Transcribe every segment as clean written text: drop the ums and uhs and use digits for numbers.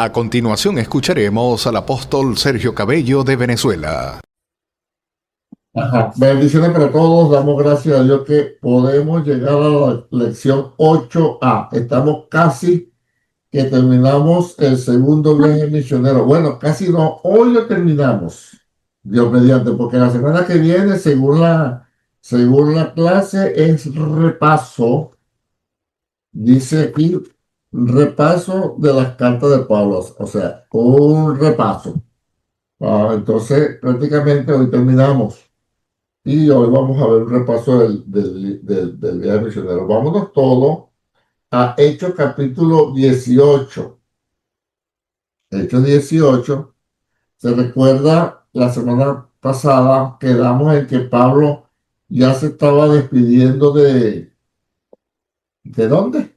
A continuación escucharemos al apóstol Sergio Cabello de Venezuela. Ajá. Bendiciones para todos. Damos gracias a Dios que podemos llegar a la lección 8A. Estamos casi que terminamos el segundo viaje misionero. Bueno, casi no. Hoy lo terminamos. Dios mediante, porque la semana que viene, según la clase, es repaso. Dice aquí, repaso de las cartas de Pablo. O sea, un repaso. Entonces, prácticamente hoy terminamos. Y hoy vamos a ver un repaso del viaje misionero. Vámonos todos a Hechos capítulo 18. Hechos 18. Se recuerda la semana pasada quedamos en que Pablo ya se estaba despidiendo ¿de dónde?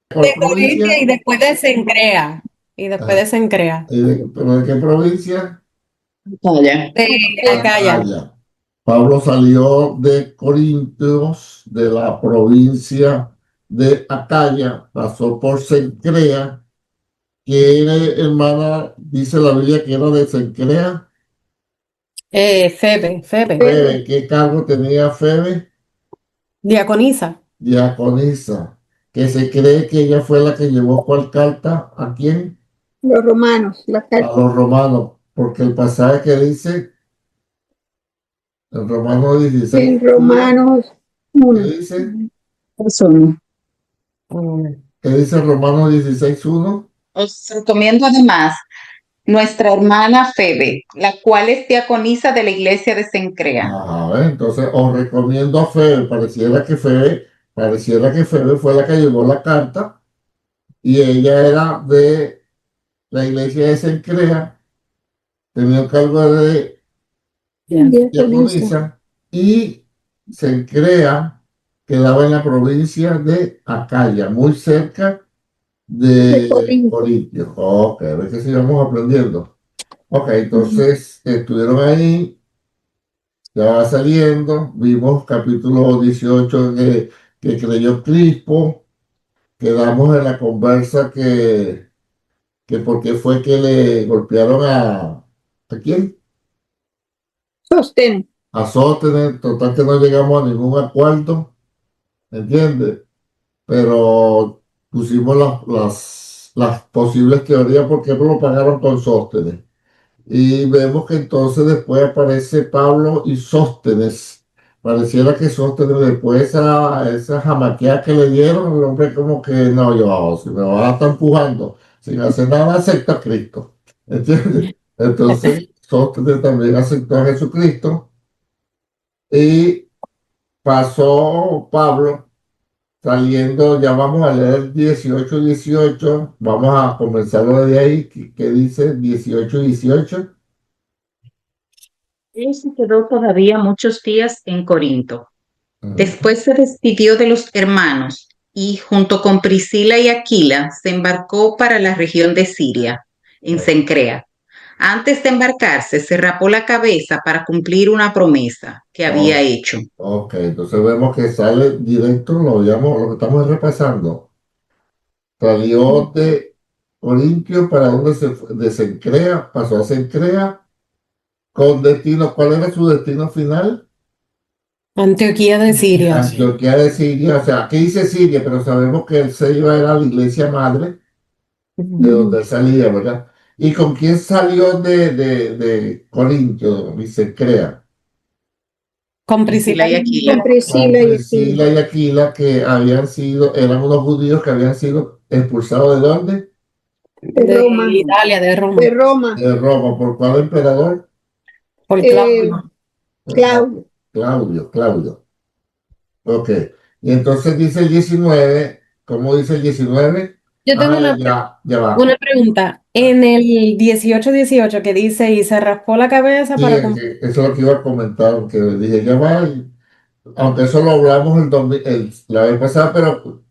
Por De provincia. Corintia y después de Cencrea. Y después de Cencrea. ¿Pero de qué provincia? De Acaya. Acaya. Pablo salió de Corintios, de la provincia de Acaya, pasó por Cencrea, que era hermana, dice la Biblia que era de Cencrea. Febe. Febe, ¿qué cargo tenía Febe? Diaconisa. Diaconisa, que se cree que ella fue la que llevó cuál carta, ¿a quién? Los romanos, la A carta. los romanos, porque el pasaje que dice en Romanos 16, En Romanos ¿qué 1. dice? ¿Qué dice Romanos 16:1? Os recomiendo además nuestra hermana Febe, la cual es diaconisa de la iglesia de Cencrea. Entonces os recomiendo a Febe. Pareciera que Febe fue la que llevó la carta y ella era de la iglesia de Cencrea, tenía el cargo de diaconisa y Cencrea quedaba en la provincia de Acaya, muy cerca de Corintio. Ok, a ver que sigamos aprendiendo. Ok, entonces estuvieron ahí. Ya va saliendo, vimos capítulo 18 que creyó Crispo, quedamos en la conversa que por qué fue que le golpearon ¿a quién? Sostén. A Sóstenes, total que no llegamos a ningún acuerdo, ¿entiendes? Pero pusimos las posibles teorías porque no lo pagaron con Sóstenes. Y vemos que entonces después aparece Pablo y Sóstenes. Pareciera que Sóstenes después esa jamaqueada que le dieron, el hombre como que no, yo, si me van a estar empujando, sin hacer nada, acepta a Cristo. ¿Entiendes? Entonces Sóstenes también aceptó a Jesucristo y pasó Pablo saliendo, ya vamos a leer 18, vamos a comenzarlo de ahí, que dice 18. Él se quedó todavía muchos días en Corinto. Después se despidió de los hermanos y, junto con Priscila y Aquila, se embarcó para la región de Siria, en Cencrea. Antes de embarcarse, se rapó la cabeza para cumplir una promesa que había hecho. Ok, entonces vemos que sale directo, lo que estamos repasando. Salió de Corintio para donde se fue, de Cencrea, pasó a Cencrea con destino. ¿Cuál era su destino final? Antioquía de Siria. Antioquía de Siria, o sea, aquí dice Siria, pero sabemos que él se iba a ir a la iglesia madre de donde él salía, ¿verdad? ¿Y con quién salió de Corintio y Cencrea? Con Priscila y Aquila. Con Priscila y Aquila. Priscila y Aquila, que eran unos judíos que habían sido expulsados ¿de dónde? De Roma. De Italia, de Roma. De Roma. De Roma. ¿Por cuál emperador? Por Claudio. Claudio. Claudio. Ok. Y entonces dice el 19, ¿cómo dice el 19? Yo tengo Ya va. una pregunta. En el 18 que dice, y se raspó la cabeza Sí, para eso es lo que iba a comentar, que dije, ya va, aunque eso lo hablamos la vez pasada, pero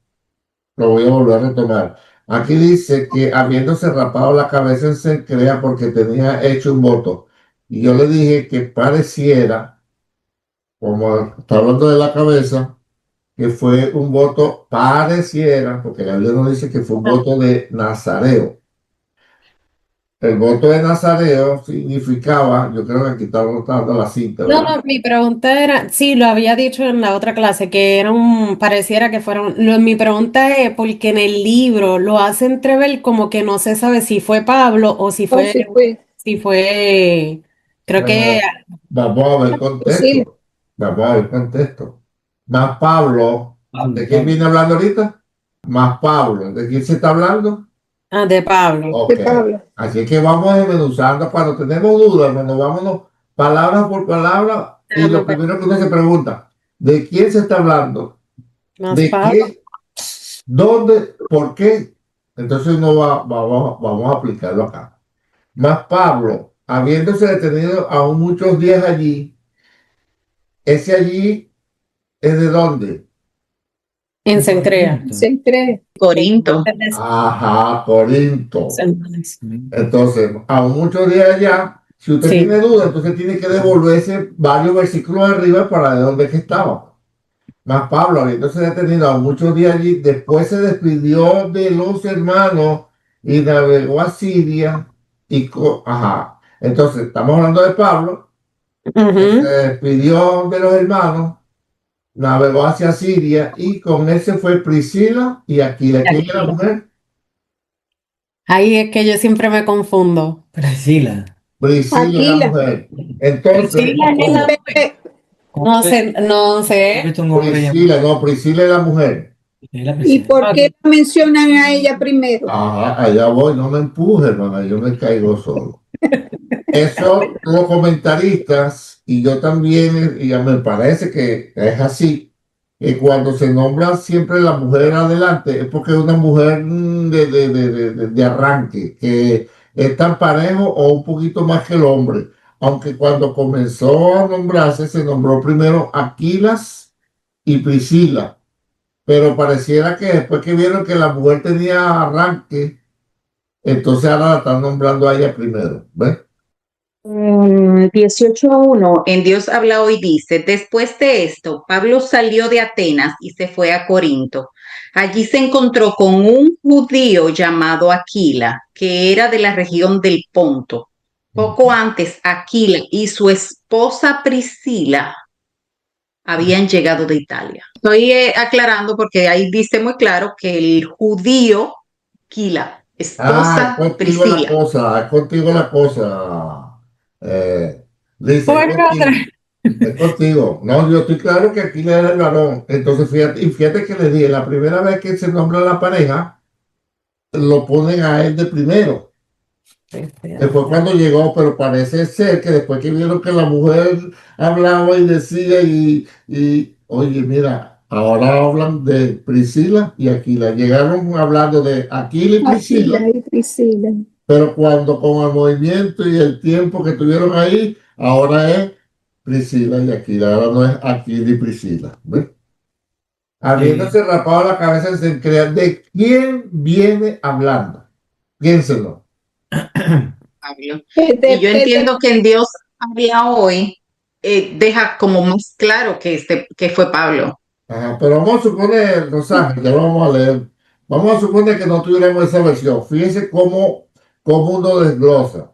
lo voy a volver a retomar. Aquí dice que habiéndose rapado la cabeza en Cencrea porque tenía hecho un voto. Y yo le dije que pareciera, como está hablando de la cabeza, que fue un voto, pareciera, porque la Biblia no dice que fue un voto de Nazareo. El voto de Nazareo significaba, yo creo que quitaron tanto la cinta, No, ¿verdad? no, mi pregunta era, sí, lo había dicho en la otra clase, que era pareciera que fueron, mi pregunta es porque en el libro lo hace entrever como que no se sabe si fue Pablo o O si fue si fue, creo que, Bueno, vamos a ver Priscila. contexto. Vamos a ver contexto. Más Pablo, ¿de quién Pablo. viene hablando ahorita? Más Pablo, ¿de quién se está hablando? de Pablo. Ok. de Pablo. Así que vamos desmenuzando cuando tenemos dudas, cuando vámonos palabra por palabra, y lo primero que uno se pregunta, ¿de quién se está hablando? Más ¿De Pablo. qué? ¿Dónde? ¿Por qué? Entonces uno vamos a aplicarlo acá. Más Pablo, habiéndose detenido aún muchos días allí, ese allí es de dónde? En Cencrea. Se cree. Corinto. Ajá, Corinto. Mm. Entonces, aún muchos días allá, si usted Sí. tiene duda, entonces tiene que devolverse varios versículos arriba para de dónde es que estaba. Más Pablo, habiéndose detenido aún muchos días allí, después se despidió de los hermanos y navegó a Siria ajá. Entonces, estamos hablando de Pablo, que Ujú. se despidió de los hermanos, navegó hacia Siria y con él se fue Priscila y Aquila. ¿Quién era la mujer? Ahí es que yo siempre me confundo. Priscila. Priscila era la Aquila. mujer. Entonces, Priscila es la Pe- mujer. pe- No sé, no He sé. visto un hombre llamado Priscila, no, Priscila es la mujer. Priscila. ¿Y por Ok. qué la mencionan a ella primero? Ajá, allá voy, no me empuje, hermana, yo me caigo solo. Eso, los comentaristas, y yo también, y ya me parece que es así, que cuando se nombra siempre la mujer adelante, es porque es una mujer de arranque, que es tan parejo o un poquito más que el hombre. Aunque cuando comenzó a nombrarse, se nombró primero Aquilas y Priscila, pero pareciera que después que vieron que la mujer tenía arranque, entonces ahora la están nombrando a ella primero, ¿ves? 18:1 en Dios habla hoy dice, después de esto, Pablo salió de Atenas y se fue a Corinto. Allí se encontró con un judío llamado Aquila, que era de la región del Ponto. Poco antes, Aquila y su esposa Priscila habían llegado de Italia. Estoy aclarando porque ahí dice muy claro que el judío Aquila, Ah, es esposa contigo la Priscila. cosa, es contigo la cosa. Dice, Por otra. es contigo. No, yo estoy claro que aquí le era el varón. Entonces, fíjate, y fíjate que le dije, la primera vez que se nombra la pareja, lo ponen a él de primero. Después cuando llegó, pero parece ser que después que vieron que la mujer hablaba y decía oye, mira, ahora hablan de Priscila y Aquila. Llegaron hablando de Aquila y Priscila. Aquila y Priscila. Pero cuando con el movimiento y el tiempo que tuvieron ahí, ahora es Priscila y Aquila, ahora no es Aquila y Priscila. ¿Ves? Habiéndose rapado la cabeza, se crea de quién viene hablando. Piénselo. Pablo. Es Y yo entiendo que en Dios habla hoy, deja como más claro que fue Pablo. Ajá, pero vamos a suponer, Rosángel, ya lo vamos a leer. Vamos a suponer que no tuviéramos esa versión. Fíjense cómo uno desglosa.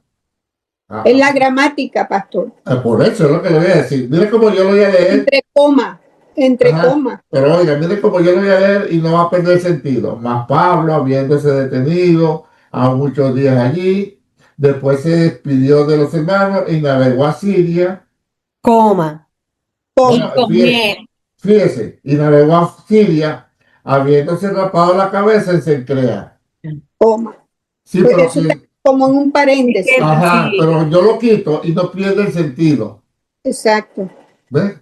Es la gramática, pastor. Por eso es lo que le voy a decir. Mira cómo yo lo voy a leer. Entre comas. Entre Ajá. comas. Pero oiga, mire como yo lo voy a leer y no va a perder sentido. Más Pablo, habiéndose detenido a muchos días allí, después se despidió de los hermanos y navegó a Siria. Coma. Y Bueno, con fíjese, él. fíjese, y navegó a Siria, habiéndose rapado la cabeza en Cencrea. Coma. Sí, Pues pero eso sí, está como en un paréntesis. ajá, Sí. pero yo lo quito y no pierde el sentido. Exacto. ¿Ves?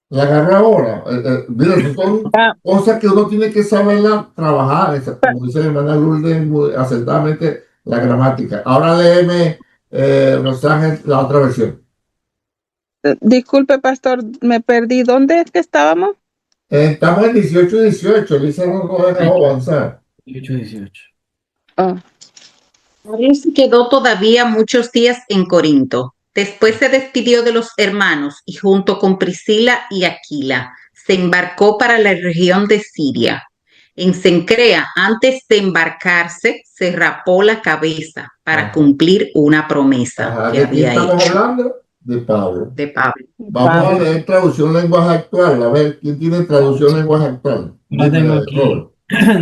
La agarré ahora. Mira, esas son cosas que uno tiene que saberla trabajar, como dice la hermana Lourdes muy acertadamente, la gramática. Ahora léeme, Rosángel, la otra versión. Disculpe, pastor, me perdí. ¿Dónde es que estábamos? Estamos en 18-18, Lisa no nos deja avanzar. 18. Oh, Pablo se quedó todavía muchos días en Corinto. Después se despidió de los hermanos y junto con Priscila y Aquila se embarcó para la región de Siria. en Cencrea, antes de embarcarse, se rapó la cabeza para Ajá. cumplir una promesa Ajá, que ¿de quién había estamos hecho hablando? De Pablo. de Pablo. Vamos a leer traducción lenguaje actual. A ver, ¿quién tiene traducción lenguaje actual? Yo la tengo Dime, aquí. Robert.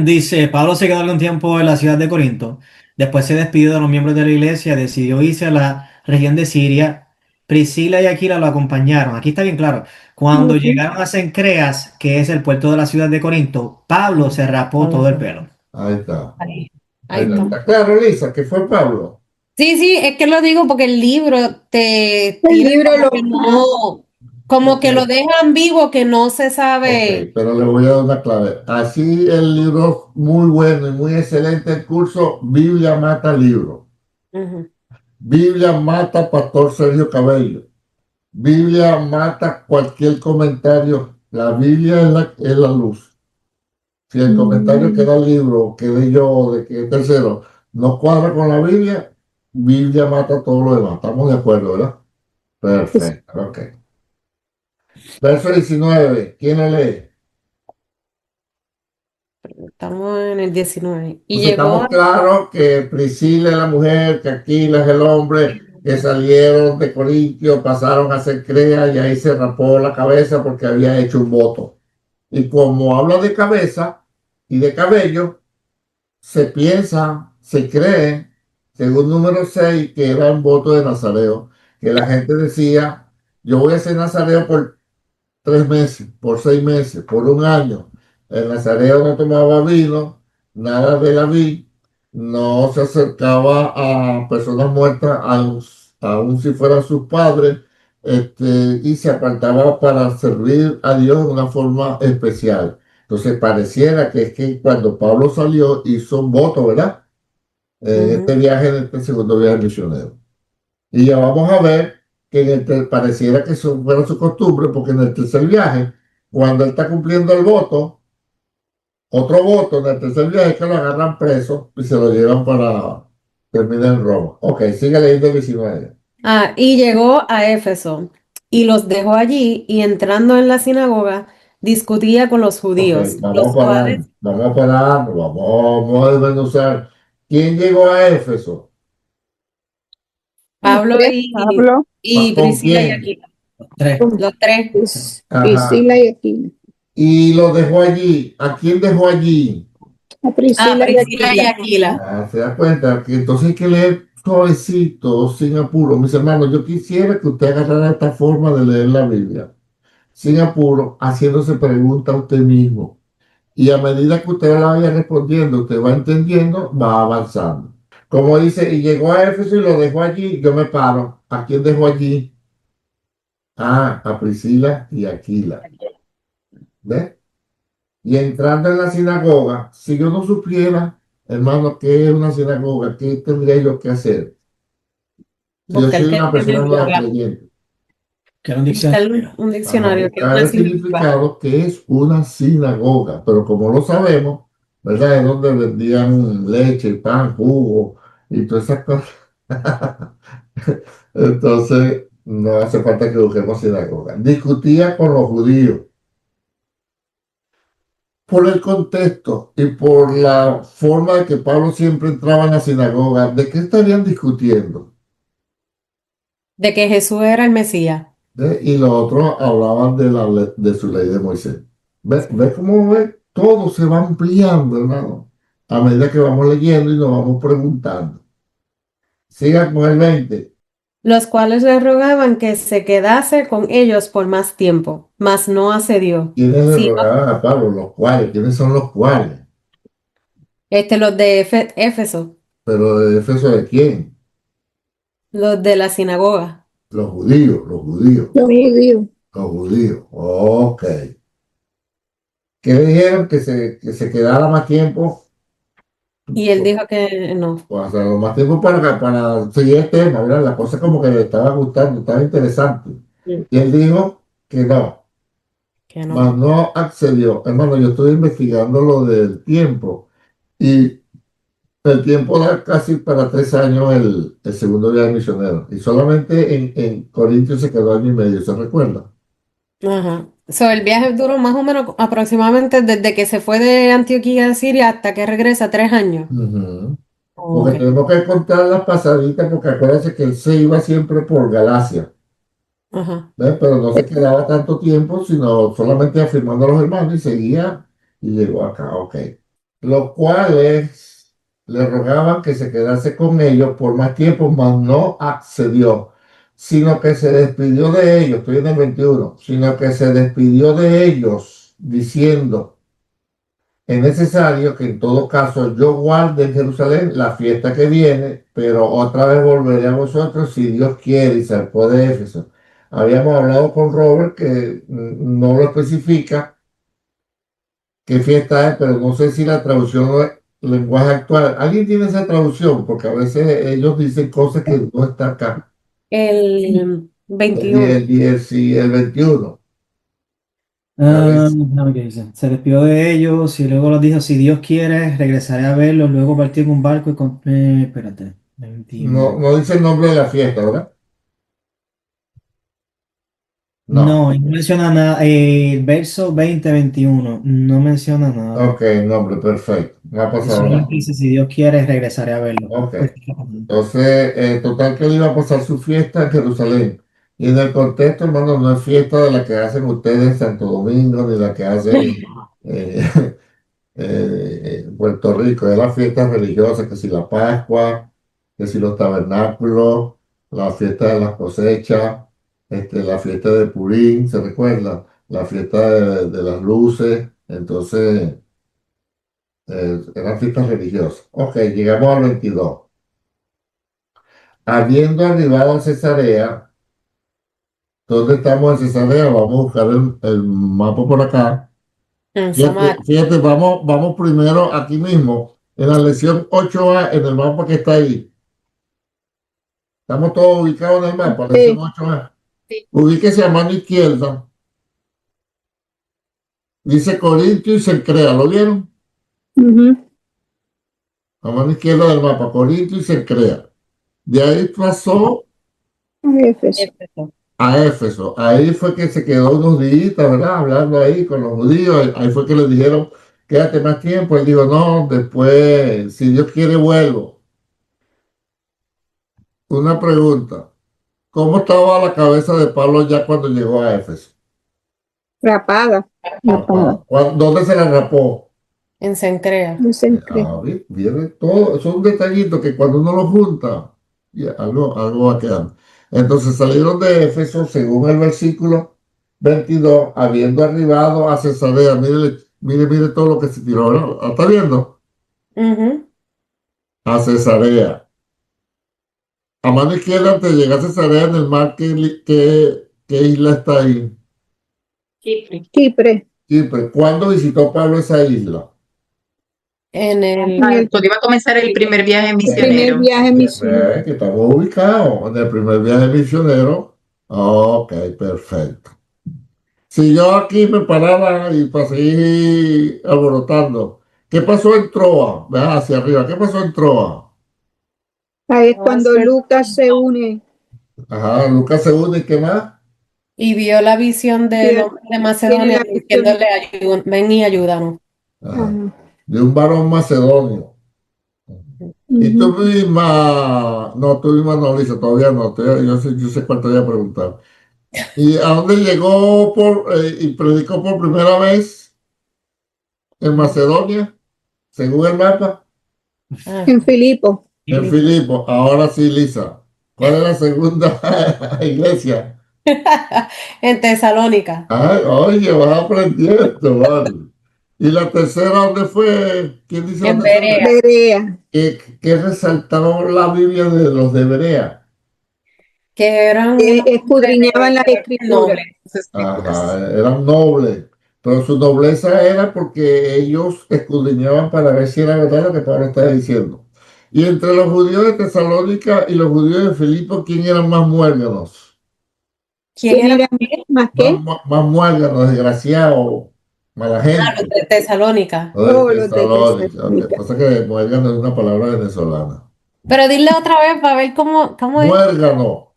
Dice, Pablo se quedó algún tiempo en la ciudad de Corinto. Después se despidió de los miembros de la iglesia, decidió irse a la región de Siria. Priscila y Aquila lo acompañaron. Aquí está bien claro. Cuando Ujú. llegaron a Cencreas, que es el puerto de la ciudad de Corinto, Pablo se rapó todo el pelo. Ahí está. Ahí Ahí está. está. ¿Está claro, Lisa, que fue Pablo? Sí, sí, es que lo digo porque el libro te El tira libro como lo... que no, como que Ok. lo deja ambiguo, que no se Ok, sabe. pero le voy a dar una clave. Así el libro muy bueno y muy excelente el curso Biblia mata libro. Ujú, Biblia mata Pastor Sergio Cabello. Biblia mata cualquier comentario. La Biblia es la luz. Si el comentario que da el libro, que de yo, de que tercero, no cuadra con la Biblia, Biblia mata todo lo demás. Estamos de acuerdo, ¿verdad? Perfecto, ok. Verso 19, ¿quién lo lee? estamos en el 19. Y Entonces llegó estamos claros que Priscila es la mujer, que Aquila es el hombre, que salieron de Corintio, pasaron a Cencrea y ahí se rapó la cabeza porque había hecho un voto. Y como habla de cabeza y de cabello, se piensa, se cree, según número 6 que era un voto de Nazareo, que la gente decía, yo voy a ser Nazareo por 3 meses, por 6 meses, por un año. El nazareo no tomaba vino, nada de la vid, no se acercaba a personas muertas, aun si fueran sus padres, y se apartaba para servir a Dios de una forma especial. Entonces pareciera que es que cuando Pablo salió hizo un voto, ¿verdad? En ujú, este viaje, en este segundo viaje misionero. Y ya vamos a ver que pareciera que eso fuera su costumbre, porque en el tercer viaje, cuando él está cumpliendo el voto, otro voto en el tercer viaje, es que lo agarran preso y se lo llevan para terminar en Roma. Ok, sigue leyendo el 19. y llegó a Éfeso y los dejó allí y entrando en la sinagoga discutía con los Ok, judíos, vamos los a parar, cuales vamos a parar, vamos a desmenuzar. ¿Quién llegó a Éfeso? Pablo Pablo, y ¿Con Priscila y quién? Aquila, Tres. Con los tres. Ajá. Priscila y Aquila. Y lo dejó allí. ¿A quién dejó allí? A Priscila y Priscila y Aquila. Aquila. Se da cuenta que entonces hay que leer suavecito, sin apuro. Mis hermanos, yo quisiera que usted agarrara esta forma de leer la Biblia, sin apuro, haciéndose preguntas a usted mismo. Y a medida que usted la vaya respondiendo, usted va entendiendo, va avanzando. Como dice, y llegó a Éfeso y lo dejó allí, yo me paro. ¿A quién dejó allí? A Priscila y Aquila. ¿Ves? Y entrando en la sinagoga, si yo no supiera, hermano, qué es una sinagoga, qué tendría yo que hacer. Si yo Buscar soy qué una es persona el nueva lugar. creyente, Que era un Buscar diccionario. un diccionario que es buscar una el sinagoga. significado que es una sinagoga, pero como lo sabemos, ¿verdad? Es donde vendían leche, pan, jugo y todas esas cosas. Entonces, no hace falta que busquemos sinagoga. Discutía con los judíos. Por el contexto y por la forma de que Pablo siempre entraba en la sinagoga, ¿de qué estarían discutiendo? De que Jesús era el Mesías. Y los otros hablaban de su ley de Moisés. ¿Ves cómo ve? Todo se va ampliando, hermano, a medida que vamos leyendo y nos vamos preguntando. Siga con el 20. Los cuales le rogaban que se quedase con ellos por más tiempo, mas no accedió, ¿Quiénes le sino rogaban a Pablo? Los cuales. ¿Quiénes son los cuales? los de Éfeso, ¿Pero de Éfeso de quién? los de la sinagoga. Los judíos, los judíos, Los judíos. los judíos. Ok. ¿Qué le dijeron? Que se quedara más tiempo. Y él dijo que no, O sea, más tiempo para seguir el tema, ¿verdad? La cosa como que le estaba gustando, estaba interesante. Y él dijo que no, que mas no. no accedió. Hermano, yo estoy investigando lo del tiempo y el tiempo da casi para 3 años el segundo viaje misionero. Y solamente en Corintios se quedó año y medio, ¿se recuerda? Ajá. So, el viaje duró más o menos aproximadamente desde que se fue de Antioquía a Siria hasta que regresa 3 años. Ujú. Oh, Porque ok. tenemos que contar las pasaditas, porque acuérdense que él se iba siempre por Galacia, Ajá. ¿ves? Pero no se quedaba tanto tiempo, sino solamente afirmando a los hermanos y seguía y llegó acá, ok. Los cuales le rogaban que se quedase con ellos por más tiempo, mas no accedió, sino que se despidió de ellos, estoy en el 21, sino que se despidió de ellos diciendo, es necesario que en todo caso yo guarde en Jerusalén la fiesta que viene, pero otra vez volveré a vosotros si Dios quiere, y zarpó de Éfeso. Habíamos hablado con Robert que no lo especifica qué fiesta es, pero no sé si la traducción es lenguaje actual. ¿Alguien tiene esa traducción? Porque a veces ellos dicen cosas que no están acá. El El 21. 10 y el 21. A ver, Déjame que dice. Se despidió de ellos y luego les dijo, si Dios quiere, regresaré a verlos. Luego partí en un barco y con... espérate. 21. no dice el nombre de la fiesta, ¿verdad? No. No, y no menciona nada. El verso 20-21 no menciona nada. Ok, nombre, perfecto. No ha Y pasado nada. solamente dice, si Dios quiere, regresaré a verlo. Ok. Pues, Entonces, total que él iba a pasar su fiesta en Jerusalén. Y en el contexto, hermano, no es fiesta de la que hacen ustedes en Santo Domingo, ni la que hacen eh, en Puerto Rico. Es la fiesta religiosa, que si la Pascua, que si los tabernáculos, la fiesta de las cosechas, la fiesta de Purín, ¿se recuerda? La fiesta de las luces. Entonces, eran fiestas religiosas. Ok, llegamos al 22. Habiendo arribado a Cesarea, ¿dónde estamos en Cesarea? Vamos a buscar el mapa por acá. En Fíjate, Samaria. fíjate, vamos primero aquí mismo, en la lección 8A, en el mapa que está ahí. Estamos todos ubicados en el mapa, lección Sí. 8A. Ubíquese a mano izquierda. Dice Corintio y Cencrea, ¿lo vieron? Ujú. A mano izquierda del mapa, Corintio y Cencrea. De ahí pasó Éfeso. Éfeso. a Éfeso. Ahí fue que se quedó unos días, ¿verdad? Hablando ahí con los judíos. Ahí fue que le dijeron, quédate más tiempo. Él dijo, no, después, si Dios quiere, vuelvo. Una pregunta. ¿Cómo estaba la cabeza de Pablo ya cuando llegó a Éfeso? Rapada. Rapada. ¿Dónde se la rapó? En Cencrea. No se cree. Viene todo. Son detallitos que cuando uno los junta, ya, algo va quedando. Entonces salieron de Éfeso, según el versículo 22, habiendo arribado a Cesarea. Mire todo lo que se tiró, ¿verdad? ¿Lo está viendo? Ujú. A Cesarea. A mano izquierda, antes de llegar a Cesarea, en el mar, ¿qué isla está ahí? Chipre. Chipre. ¿Cuándo visitó Pablo esa isla? En el En el Cuando iba a comenzar el primer viaje primer misionero. viaje misionero. Ve que estamos ubicados en el primer viaje misionero. Ok, perfecto. Si yo aquí me parara y para seguir alborotando, ¿qué pasó en Troa? Ve hacia arriba, ¿qué pasó en Troa? Ahí es cuando Lucas se une. Ajá, Lucas se une, ¿qué más? y vio la visión del Tiene- hombre de Macedonia la visión. diciéndole, ven y ayúdanos. Ajá, Ajá. de un varón macedonio. Y tú Ujú. misma, no, tú misma no, Lisa, todavía no, yo sé cuál te voy a preguntar. ¿Y a dónde llegó y predicó por primera vez? En Macedonia, según el mapa. Ah, En Filipo. En Filipo. Ahora sí, Lisa. ¿Cuál es la segunda iglesia? En Tesalónica. Ay, oye, vas aprendiendo, vale. ¿Y la tercera dónde fue? ¿Quién dice En dónde fue? Berea. Berea. ¿Qué resaltaba la Biblia de los de Berea? Que eran Que unos hombres escudriñaban las escrituras. nobles. Ajá, eran nobles. Pero su nobleza era porque ellos escudriñaban para ver si era verdad lo que Pablo estaba diciendo. Y entre los judíos de Tesalónica y los judíos de Filipo, ¿quién eran más muérganos? ¿Quién era? Era más que Más muérganos, desgraciados, mala Los gente. de Tesalónica. Los de los de Tesalónica. Lo que Tesalónica. pasa es que muérgano es una palabra venezolana. Pero dile otra vez para ver cómo es. Muérgano.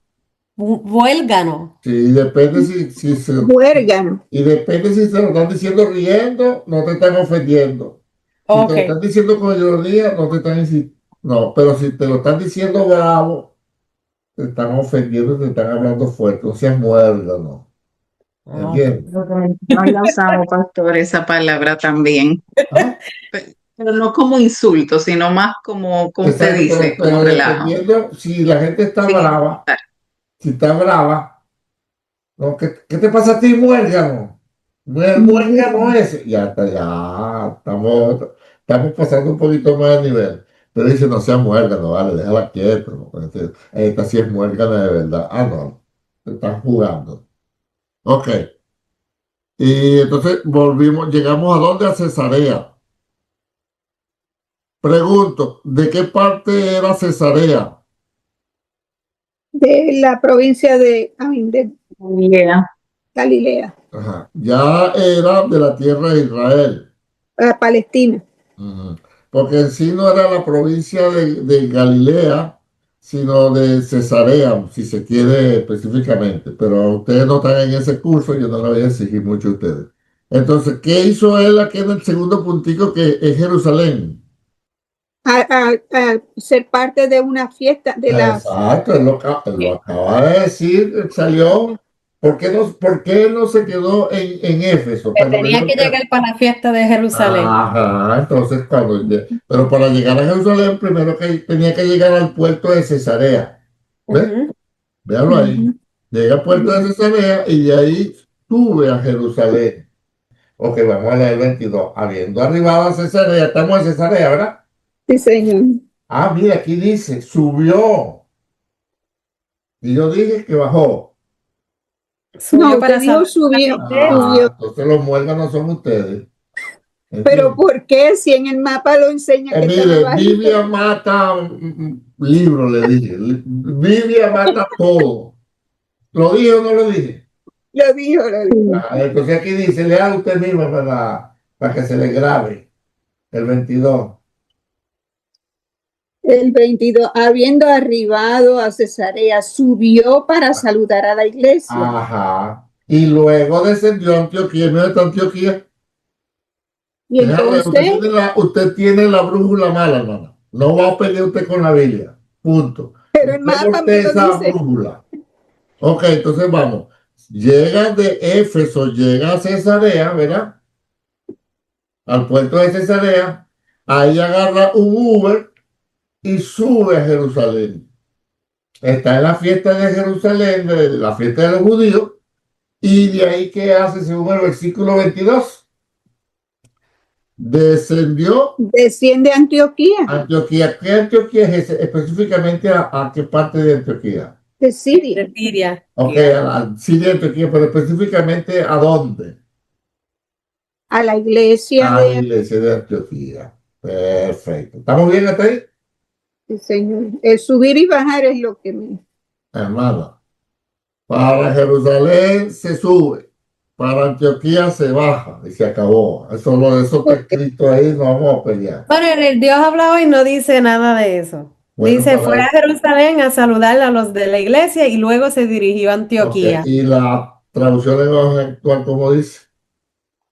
Huélgano. Sí, depende si se, Huérgano. y depende si se lo están diciendo riendo, no te están ofendiendo. Si te Ok. lo están diciendo con ironía, no te están insistiendo. No, pero si te lo están diciendo bravo, te están ofendiendo, te están hablando fuerte. O sea, muérdalo. Ok. ¿Entiendes? No la usamos, pastor, esa palabra también. ¿Ah? Pero no como insulto, sino más como usted Exacto, dice, como pero relajo. dependiendo si la gente está Sin brava, insultar. si está brava, ¿no? ¿Qué te pasa a ti, muérgano? Muérgano ese. Ya está, ya estamos pasando un poquito más de nivel. Pero dice, no sea muérgano, vale, déjala quieto. ¿No? Esta sí es muérgana de verdad. Ah, no, te están jugando. Ok. Y entonces llegamos a dónde? A Cesarea. Pregunto, ¿de qué parte era Cesarea? De la provincia de Yeah. Galilea, Ajá. Ya era de la tierra de Israel. Palestina. Ujú. Porque en sí no era la provincia de Galilea, sino de Cesarea, si se quiere específicamente. Pero ustedes no están en ese curso, yo no lo voy a exigir mucho a ustedes. Entonces, ¿qué hizo él aquí en el segundo puntico que es Jerusalén? A ser parte de una fiesta de las. Exacto, él lo acaba de decir, salió. ¿Por qué no se quedó en Éfeso? Que Cuando le tenía dijo que llegar para la fiesta de Jerusalén. Ajá, entonces pero para llegar a Jerusalén, primero que tenía que llegar al puerto de Cesarea. ¿Ves? Ujú. Véalo ahí. Ujú. Llega al puerto de Cesarea y de ahí sube a Jerusalén. Ok, vamos a leer el 22. Habiendo arribado a Cesarea, estamos en Cesarea, ¿verdad? Sí, señor. Ah, mira, aquí dice, subió. Y yo dije que bajó. Subió No, para usted dijo salvar a la subió, iglesia. subió. Entonces los muérganos son ustedes. Pero ¿Entiendes? ¿por qué si en el mapa lo enseña que estaba Mire, bajito? Biblia mata libro, le dije. Biblia mata todo. ¿Lo dije o no lo dije? Lo dijo, lo dijo. Entonces aquí dice, lea usted mismo para que se le grabe el 22. El 22, habiendo arribado a Cesarea, subió para saludar a la iglesia. Ajá. Y luego descendió a Antioquía. ¿No está Antioquía? Y entonces, Usted tiene la brújula mala, hermana. No va a pelear usted con la Biblia. Punto. pero el Usted mapa me voltea lo esa dice. brújula. Ok, entonces vamos. Llega de Éfeso, llega a Cesarea, ¿verdad? Al puerto de Cesarea. Ahí agarra un Uber y sube a Jerusalén. Está en la fiesta de Jerusalén, de la fiesta de los judíos. Y de ahí, ¿qué hace según el versículo 22? Descendió Desciende a Antioquía, a Antioquía. ¿Qué Antioquía es ese? Específicamente a qué parte de Antioquía. de Siria, De Siria. Ok, sí de Antioquía, pero específicamente ¿a dónde? a la iglesia A la de. iglesia de Antioquía. Perfecto. ¿Estamos bien hasta ahí? Sí, señor. El subir y bajar es lo que me. Hermano, para Jerusalén se sube, para Antioquía se baja y se acabó. Eso está escrito ahí, no vamos a pelear. Bueno, el Dios habla hoy no dice nada de eso. Bueno, Dice, fue a Jerusalén a saludar a los de la iglesia y luego se dirigió a ok, Antioquía. y la traducción en lenguaje actual, ¿cómo dice?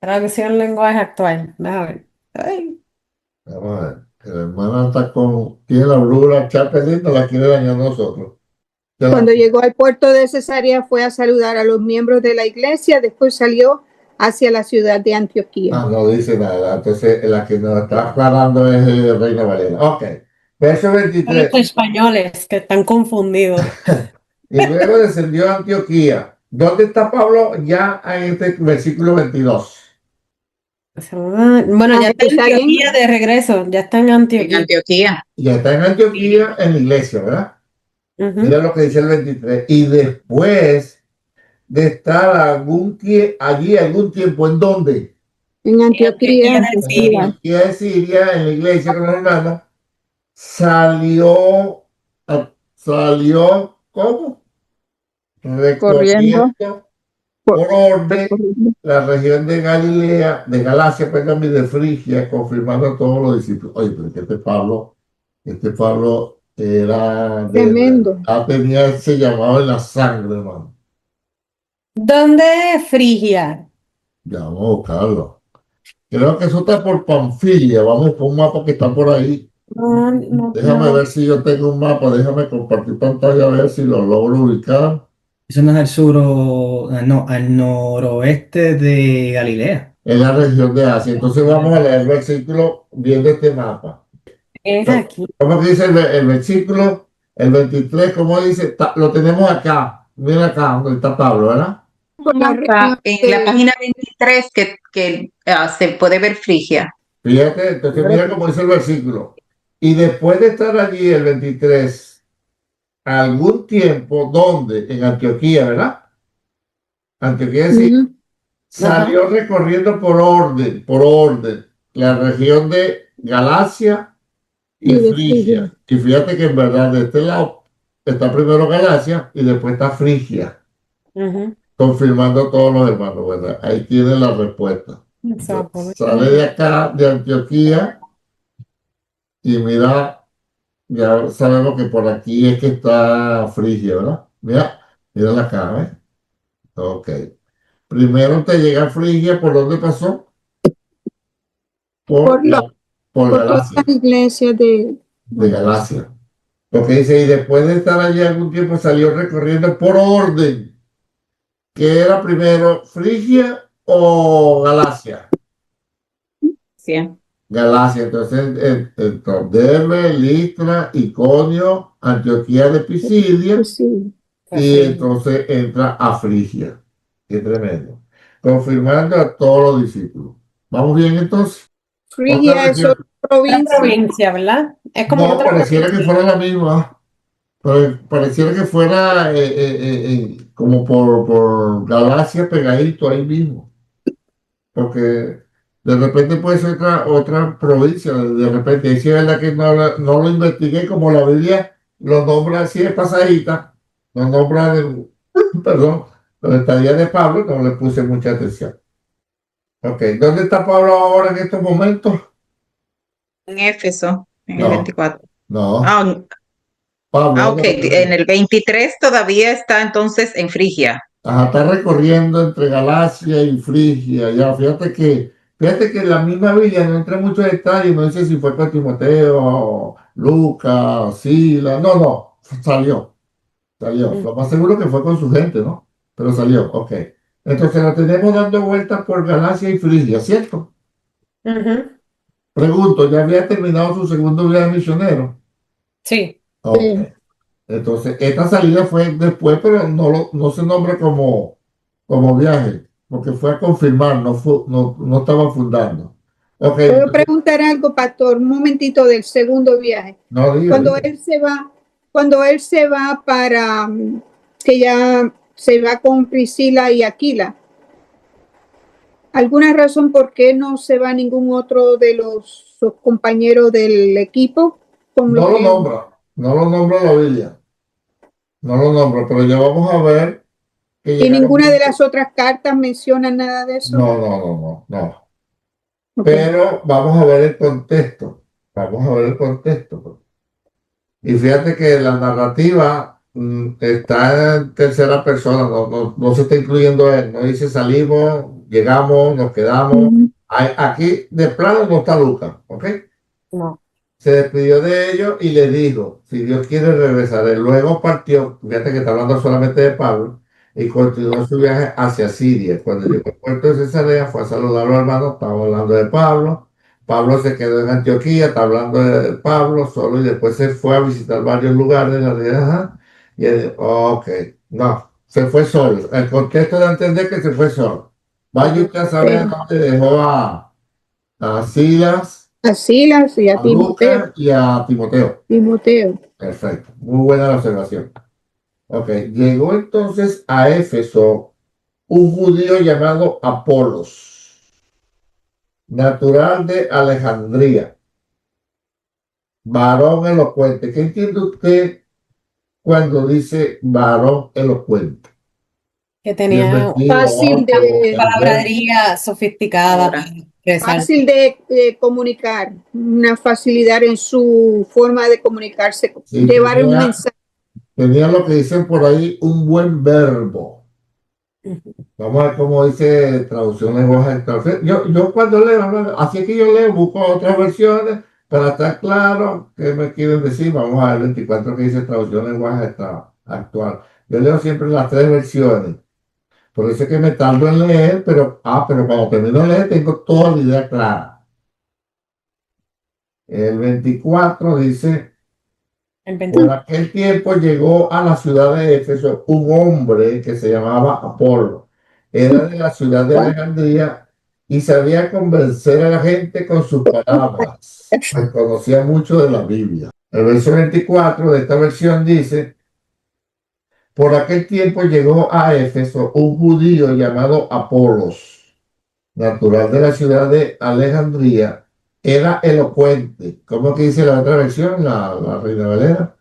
Traducción lenguaje actual. Déjame ver. Ay. Vamos a ver, que la hermana tiene la brújula Chapelín, no la quiere dañar a nosotros. Cuando llegó al puerto de Cesarea fue a saludar a los miembros de la iglesia, después salió hacia la ciudad de Antioquía. No dice nada. Entonces, la que nos está aclarando es Reina Valera. Ok, verso Son 23. los españoles que están confundidos. Y luego descendió a Antioquía. ¿Dónde está Pablo? Ya en este versículo 22. Bueno, ya está en Está bien. Antioquía de regreso, ya está en En Antioquía. Antioquía. Ya está en Antioquía, en la iglesia, ¿verdad? Ujú. Mira lo que dice el 23. Y después de estar allí algún tiempo, ¿en dónde? En Antioquía, Antioquía de En Siria. Antioquía de Siria, en la iglesia con los hermanos, salió, ¿cómo? corriendo, Recorriendo por orden recorriendo. la región de Galilea, de Galacia, perdón, y de Frigia, confirmando a todos los discípulos. Oye, pero que este Pablo Era de Tremendo. verdad, tenía ese llamado en la sangre, hermano. ¿Dónde es Frigia? Ya vamos a buscarlo. Creo que eso está por Panfilia. Vamos por un mapa que está por ahí. No, no, Déjame no. ver si yo tengo un mapa. Déjame compartir pantalla a ver si lo logro ubicar. Eso no es al no, al noroeste de Galilea. En la región de Asia. Entonces vamos a leer el versículo viendo este mapa. Es aquí. ¿Cómo que dice el versículo? El 23, ¿cómo dice? Lo tenemos acá. Mira acá donde está Pablo, ¿verdad? Por la región En la de- página 23 que se puede ver Frigia. Fíjate, entonces mira cómo dice el versículo. Y después de estar allí el 23, algún tiempo, ¿dónde? En Antioquía, ¿verdad? Antioquía sí. Ujú. Salió recorriendo por orden, la región de Galacia y Y de Frigia. Y fíjate que en verdad de este lado está primero Galacia y después está Frigia, Ujú. confirmando a todos los hermanos, ¿verdad? Ahí tiene la respuesta. Exacto. Sale de acá, de Antioquía, y mira, ya sabemos que por aquí es que está Frigia, ¿verdad? Mira acá, ¿eh? Ok. Primero te llega Frigia, ¿por dónde pasó? por la, Por por todas Galacia, las iglesias de Galacia. Porque dice, y después de estar allí algún tiempo salió recorriendo por orden. ¿Qué era primero, Frigia o Galacia? Sí. Galacia, entonces Derbe, Listra, Iconio, Antioquía de Pisidia, pues sí. y entonces entra a Frigia. Qué tremendo. Confirmando a todos los discípulos. ¿Vamos bien entonces? Frigia Otra es región. otra Otra provincia. provincia, ¿verdad? Es como No, otra pareciera que provincia. fuera la misma. Pareciera que fuera como por Galacia pegadito ahí mismo. Porque de repente puede ser otra provincia. De repente, ahí sí es verdad que no lo investigué como la Biblia lo nombra así de pasadita. Lo nombra, perdón, la estadía de Pablo, no le puse mucha atención. Ok, ¿dónde está Pablo ahora en estos momentos? En Éfeso, en el No, 24. no. Ah, Pablo, ok. En el 23 todavía está entonces en Frigia. ajá, está recorriendo entre Galacia y Frigia. Ya, fíjate que en la misma Biblia no entra en muchos detalles, no dice si fue con Timoteo, Lucas, Silas. No, salió. Lo más seguro que fue con su gente, ¿no? Pero salió, ok. Entonces la tenemos dando vueltas por Galacia y Frigia, ¿cierto? Ujú. Pregunto, ¿ya había terminado su segundo viaje misionero? Sí. Ok. Entonces, esta salida fue después, pero no se nombra como viaje, porque fue a confirmar, no estaba fundando. Ok, Puedo preguntar algo, pastor, un momentito del segundo viaje. no diga, Cuando diga. cuando él se va que ya se va con Priscila y Aquila, ¿alguna razón por qué no se va ningún otro de sus compañeros del equipo? Con No lo lo que nombra la Biblia, no lo nombra, pero ya vamos a ver que y llegaron. ninguna de las otras cartas menciona nada de eso. No. Ok. Pero vamos a ver el contexto, pues. Y fíjate que la narrativa está en tercera persona, no se está incluyendo él, no dice salimos, llegamos, nos quedamos. Ujú. Aquí de plano no está Lucas, ¿ok? No. Se despidió de ellos y les dijo, si Dios quiere regresaré. Luego partió, fíjate que está hablando solamente de Pablo, y continuó su viaje hacia Siria. Cuando llegó al puerto de Cesarea, fue a saludar a los hermanos, estaba hablando de Pablo. Pablo se quedó en Antioquía, está hablando de Pablo solo, y después se fue a visitar varios lugares de la región. Ajá. Y él, ok, no, se fue solo. El contexto de entender que se fue solo. Vaya usted a saber dónde dejó a Silas, A Silas y a a Lucas Timoteo. y a Timoteo. Timoteo. Perfecto, muy buena la observación. Ok, llegó entonces a Éfeso un judío llamado Apolos, natural de Alejandría, varón elocuente. ¿Qué entiende usted cuando dice varón elocuente? Que Bien tenía vestido, Fácil alto, de, elocuente. palabrería sofisticada Ahora. para Exacto. fácil de comunicar, una facilidad en su forma de comunicarse, Sí, llevar un mensaje. tenía lo que dicen por ahí, un buen verbo. Vamos a ver cómo dice traducción lenguaje actual. Yo cuando leo, así es que yo leo, busco otras versiones para estar claro qué me quieren decir. Vamos a ver el 24 que dice traducción lenguaje actual. Yo leo siempre las tres versiones. Por eso es que me tardo en leer, pero cuando termino de leer tengo toda la idea clara. El 24 dice, El por 21. aquel tiempo llegó a la ciudad de Éfeso un hombre que se llamaba Apolo. Era de la ciudad de Alejandría y sabía convencer a la gente con sus palabras. Pues conocía mucho de la Biblia. El verso 24 de esta versión dice, por aquel tiempo llegó a Éfeso un judío llamado Apolos, natural de la ciudad de Alejandría. Era elocuente. ¿Cómo que dice la otra versión, la Reina Valera?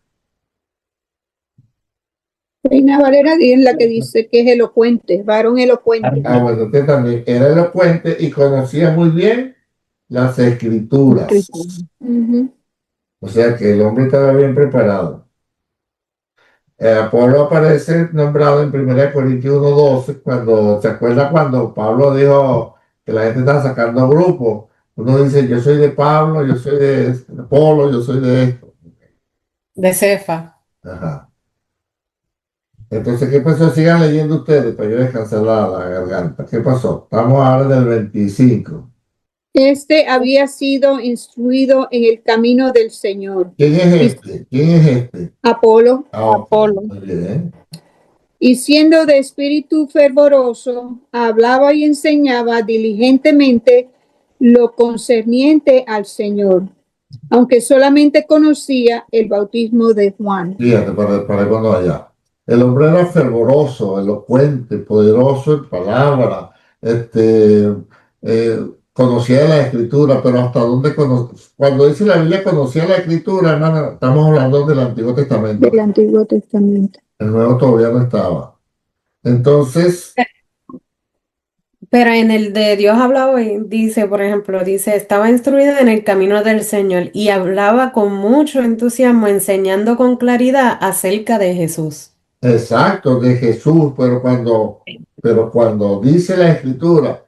Reina Valera es la que dice que es elocuente, varón elocuente. Ah, bueno, usted también era elocuente y conocía muy bien las escrituras. Ujú. O sea que el hombre estaba bien preparado. Apolo aparece nombrado en 1 Corintios 1:12, cuando, ¿se acuerda cuando Pablo dijo que la gente estaba sacando grupos? Uno dice, yo soy de Pablo, yo soy de Apolo, yo soy de esto. De Cefa. Ajá. Entonces, ¿qué pasó? Sigan leyendo ustedes para yo descansar la garganta. ¿Qué pasó? Estamos ahora del 25. Este había sido instruido en el camino del Señor. ¿Quién es este? ¿Quién es este? Apolo, Ah, ok, Apolo. muy bien. y siendo de espíritu fervoroso, hablaba y enseñaba diligentemente lo concerniente al Señor, aunque solamente conocía el bautismo de Juan. Fíjate, para cuando allá. El hombre era fervoroso, elocuente, poderoso en palabra, conocía la escritura, pero hasta dónde cuando dice la Biblia conocía la escritura, hermano, estamos hablando del Antiguo Testamento. Del Antiguo Testamento. El Nuevo todavía no estaba. Entonces, Pero en el de Dios hablaba hoy, dice, por ejemplo, dice, estaba instruida en el camino del Señor y hablaba con mucho entusiasmo, enseñando con claridad acerca de Jesús. exacto, de Jesús, pero cuando dice la escritura,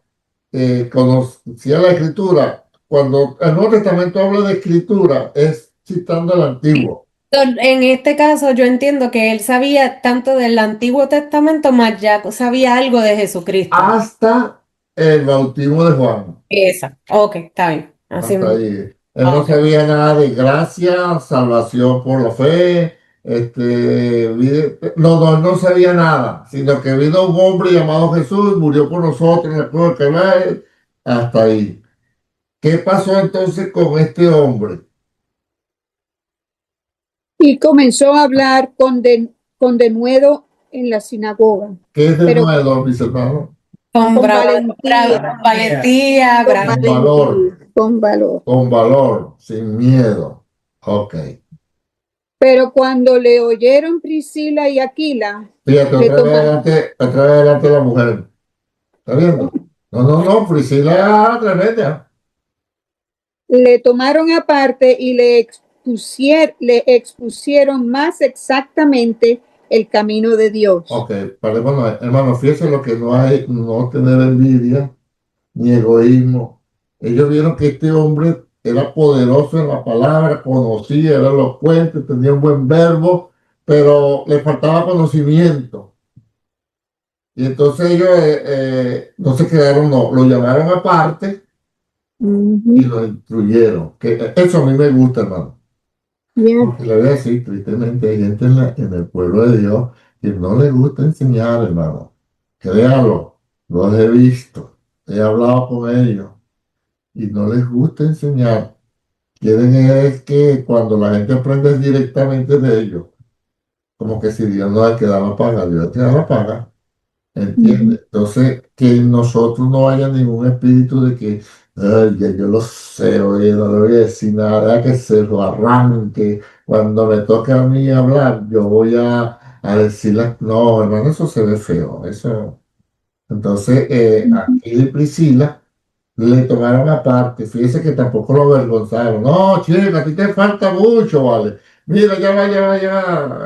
conocía la escritura, cuando el Nuevo Testamento habla de escritura, es citando el Antiguo. En este caso, yo entiendo que él sabía tanto del Antiguo Testamento, más ya sabía algo de Jesucristo. Hasta el bautismo de Juan. Esa. Ok, está bien. Así Hasta mismo. ahí. Él no Ok. sabía nada de gracia, salvación por la fe, no, él no sabía nada, sino que vino un hombre llamado Jesús, murió por nosotros en la cruz del Calvario, hasta ahí. ¿Qué pasó entonces con este hombre? Y comenzó a hablar con denuedo en la sinagoga, ¿Qué es de pero nuevo, mis hermanos? Con con valentía, valentía, con bravo. Con valor, valentía, con valor. con valor, sin miedo. Ok. Pero cuando le oyeron Priscila y Aquila, Fíjate, le otra vez adelante la mujer. ¿Está viendo? No, Priscila era tremenda. tomaron aparte y le expusieron más exactamente el camino de Dios. Ok, paremos, hermano, fíjense lo que no hay, no tener envidia ni egoísmo. Ellos vieron que este hombre era poderoso en la palabra, conocía, era elocuente, tenía un buen verbo, pero le faltaba conocimiento. Y entonces ellos no se quedaron, no, lo llamaron aparte y lo instruyeron. Que eso a mí me gusta, hermano. Yeah. Porque le voy a decir, tristemente hay gente en el pueblo de Dios que no le gusta enseñar, hermano. Créalo, los he visto, he hablado con ellos y no les gusta enseñar. Quieren es que cuando la gente aprende directamente de ellos, como que si Dios no le queda la paga, Dios te da la paga. ¿Entiendes? Entonces, que en nosotros no haya ningún espíritu de que, ay, ya yo lo sé, oye, no le voy a decir nada, deja que se lo arranque. Cuando me toque a mí hablar, yo voy a decirle, no, hermano, eso se ve feo. Eso. Entonces, aquí Priscila le tomaron aparte. Fíjese que tampoco lo avergonzaron. No, chica, a ti te falta mucho, ¿vale? Mira, ya va.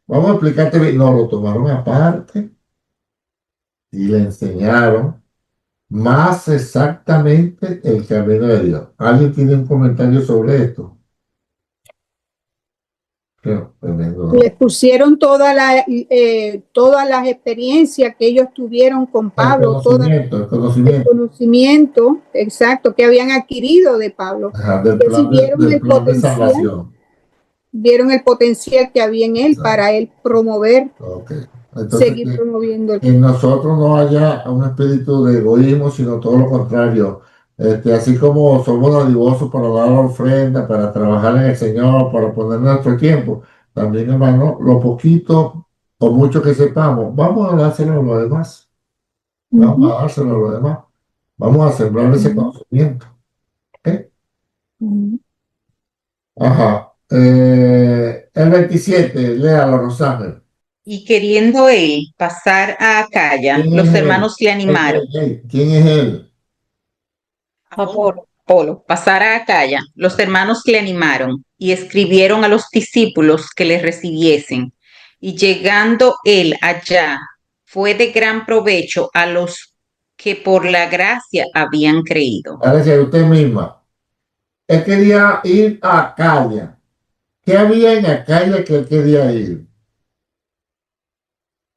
Vamos a explicarte bien. No, lo tomaron aparte y le enseñaron más exactamente el camino de Dios. ¿Alguien tiene un comentario sobre esto? Tremendo, ¿no? Les pusieron todas las experiencias que ellos tuvieron con Pablo, todo El el conocimiento. conocimiento exacto que habían adquirido de Pablo. Ajá, del Que si plan del plan de salvación. vieron el potencial que había en él Exacto. para él promover, Ok. Entonces, seguir promoviendo. en nosotros no haya un espíritu de egoísmo, sino todo lo contrario. Así como somos dadivosos para dar la ofrenda, para trabajar en el Señor, para poner nuestro tiempo, también, hermano, lo poquito o mucho que sepamos, vamos a dárselo a los demás. Vamos a dárselo a los demás. Vamos a sembrar ese conocimiento. ¿Ok? Ajá. El 27, léalo, Rosángel. Y queriendo él pasar a Acaya, ¿Quién los es él? hermanos le animaron. ¿Quién es él? Apolo, pasar a Acaya, los hermanos le animaron y escribieron a los discípulos que le recibiesen. Y llegando él allá, fue de gran provecho a los que por la gracia habían creído. Ahora sí, usted misma. Él quería ir a Acaya. ¿Qué había en Acaya que él quería ir?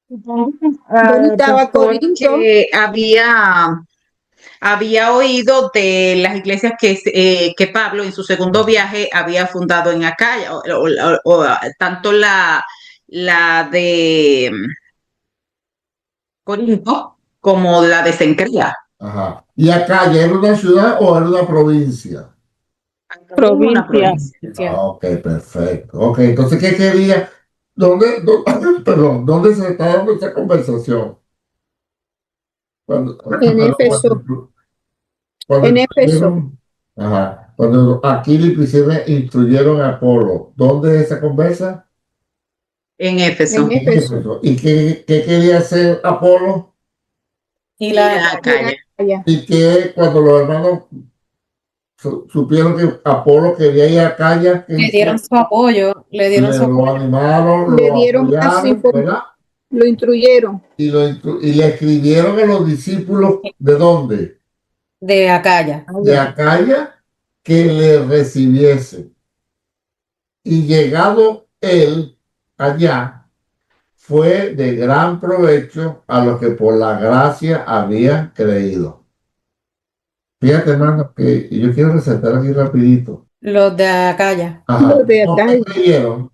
¿Dónde estaba Corinto? Porque había oído de las iglesias que Pablo en su segundo viaje había fundado en Acaya, tanto la de Corinto como la de Cencrea. Ajá. ¿Y Acaya era una ciudad o era una provincia? Una Provincia. provincia. Ah, ok, perfecto. Ok, entonces, ¿qué quería? Perdón, ¿dónde se está dando esa conversación? En Éfeso. En Éfeso. Ajá. Cuando Aquila y Priscila instruyeron a Apolo, ¿dónde es esa conversa? En Éfeso. En Éfeso. ¿Y qué quería hacer Apolo? Y Y la Acaya. Allá. Y que cuando los hermanos supieron que Apolo quería ir a Acaya, que le dieron su apoyo, le dieron su lo apoyo. animaron, Le lo dieron más apoyaron, información. ¿verdad? Lo instruyeron Y le escribieron a los discípulos, ¿de dónde? De Acaya. De Acaya, que le recibiese. Y llegado él allá, fue de gran provecho a los que por la gracia habían creído. Fíjate, hermano, que yo quiero resaltar aquí rapidito. Los de Acaya. Ajá. Los de ¿Por qué Acaya. creyeron?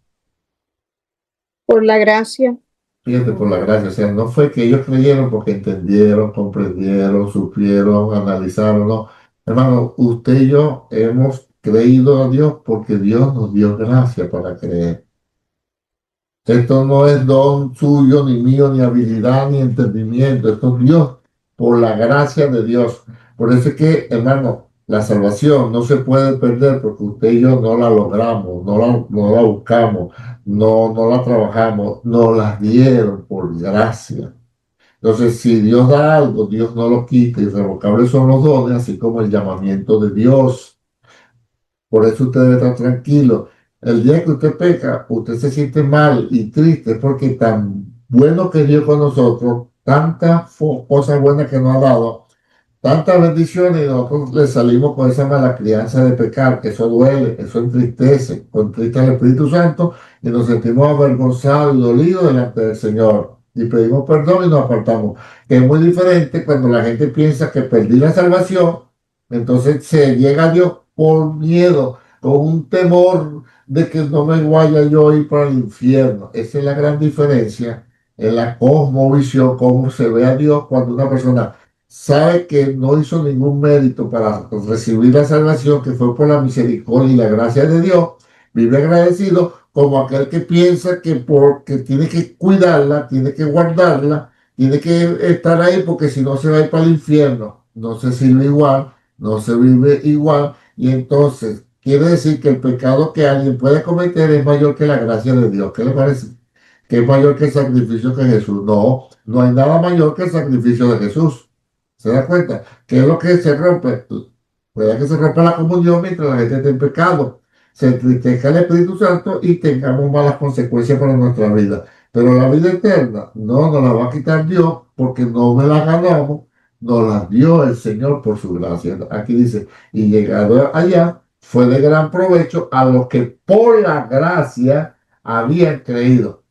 por la gracia. Fíjate, por la gracia. O sea, no fue que ellos creyeron porque entendieron, comprendieron, supieron, analizaron, no. Hermano, usted y yo hemos creído a Dios porque Dios nos dio gracia para creer. Esto no es don suyo, ni mío, ni habilidad, ni entendimiento. Esto es Dios, por la gracia de Dios. Por eso es que, hermano, la salvación no se puede perder porque usted y yo no la logramos, no la buscamos, no la trabajamos, nos la dieron por gracia. Entonces, si Dios da algo, Dios no lo quita. Irrevocables son los dones, así como el llamamiento de Dios. Por eso usted debe estar tranquilo. El día que usted peca, usted se siente mal y triste porque tan bueno que Dios con nosotros, tantas cosas buenas que nos ha dado, tantas bendiciones y nosotros le salimos con esa mala crianza de pecar, que eso duele, eso entristece, contrista al Espíritu Santo y nos sentimos avergonzados y dolidos delante del Señor. Y pedimos perdón y nos apartamos. Que es muy diferente cuando la gente piensa que perdí la salvación, entonces se llega a Dios por miedo, con un temor de que no me vaya yo a ir para el infierno. Esa es la gran diferencia en la cosmovisión, cómo se ve a Dios cuando una persona sabe que no hizo ningún mérito para recibir la salvación, que fue por la misericordia y la gracia de Dios, vive agradecido como aquel que piensa que porque tiene que cuidarla, tiene que guardarla, tiene que estar ahí porque si no se va a ir para el infierno. No se sirve igual, no se vive igual y entonces quiere decir que el pecado que alguien puede cometer es mayor que la gracia de Dios. ¿Qué le parece? Que es mayor que el sacrificio de Jesús. No, no hay nada mayor que el sacrificio de Jesús. ¿Se da cuenta? ¿Qué es lo que se rompe? Puede que se rompa la comunión mientras la gente esté en pecado, se entristezca el Espíritu Santo y tengamos malas consecuencias para nuestra vida. Pero la vida eterna no nos la va a quitar Dios porque no me la ganamos, nos la dio el Señor por su gracia. Aquí dice, y llegado allá, fue de gran provecho a los que por la gracia habían creído.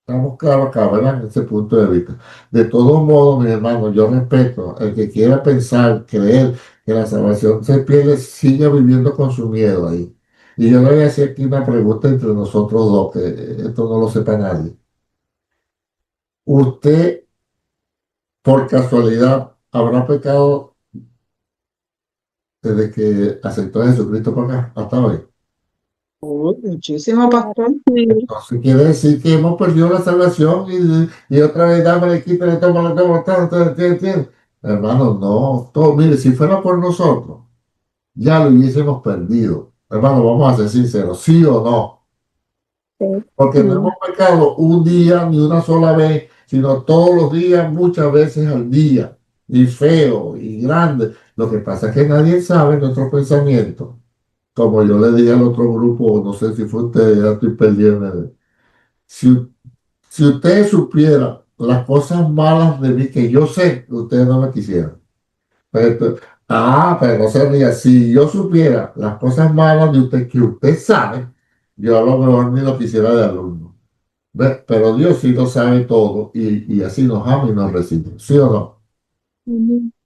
Estamos claros acá, ¿verdad? En ese punto de vista. De todos modos, mi hermano, yo respeto el que quiera pensar, creer que la salvación se pierde, siga viviendo con su miedo ahí. Y yo le voy a hacer aquí una pregunta entre nosotros dos, que esto no lo sepa nadie. ¿Usted, por casualidad, habrá pecado desde que aceptó a Jesucristo por acá, hasta hoy? Muchísimo, pastor. Entonces quiere decir que hemos perdido la salvación y otra vez dámele, quítale, tómale, ¿entiendes? Hermano, no, todo, mire, si fuera por nosotros, ya lo hubiésemos perdido. Hermano, vamos a ser sinceros, ¿sí o no? Porque no hemos pecado un día ni una sola vez, sino todos los días, muchas veces al día, y feo y grande. Lo que pasa es que nadie sabe nuestros pensamientos. Como yo le dije al otro grupo, no sé si fue usted, ya estoy perdiendo. Si, si ustedes supieran las cosas malas de mí que yo sé, ustedes no me quisieran. Pero no se ría. Si yo supiera las cosas malas de usted que usted sabe, yo a lo mejor ni lo quisiera de alumno. ¿Ve? Pero Dios sí lo sabe todo y así nos ama y nos recibe. ¿Sí o no?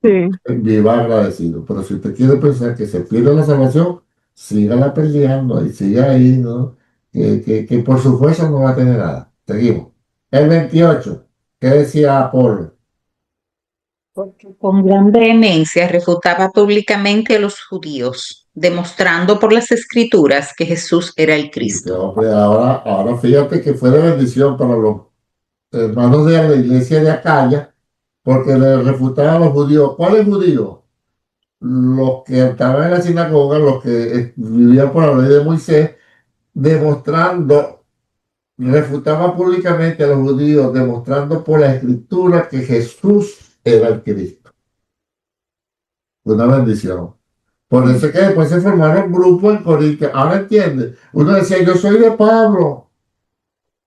Sí. Viva agradecido. Pero si usted quiere pensar que se pierde la salvación, sígala peleando y siga ahí, ¿no? Que por su fuerza no va a tener nada. Seguimos. El 28. ¿Qué decía Apolo? Porque con gran vehemencia refutaba públicamente a los judíos, demostrando por las escrituras que Jesús era el Este Cristo. hombre, ahora fíjate que fue de bendición para los hermanos de la iglesia de Acaya, porque le refutaban a los judíos. ¿Cuáles judíos? Los que estaban en la sinagoga, los que vivían por la ley de Moisés, demostrando, refutaba públicamente a los judíos, demostrando por la escritura que Jesús era el Cristo. Una bendición. Por eso es que después se formaron grupos en Corinto. Ahora entiende. Uno decía, yo soy de Pablo.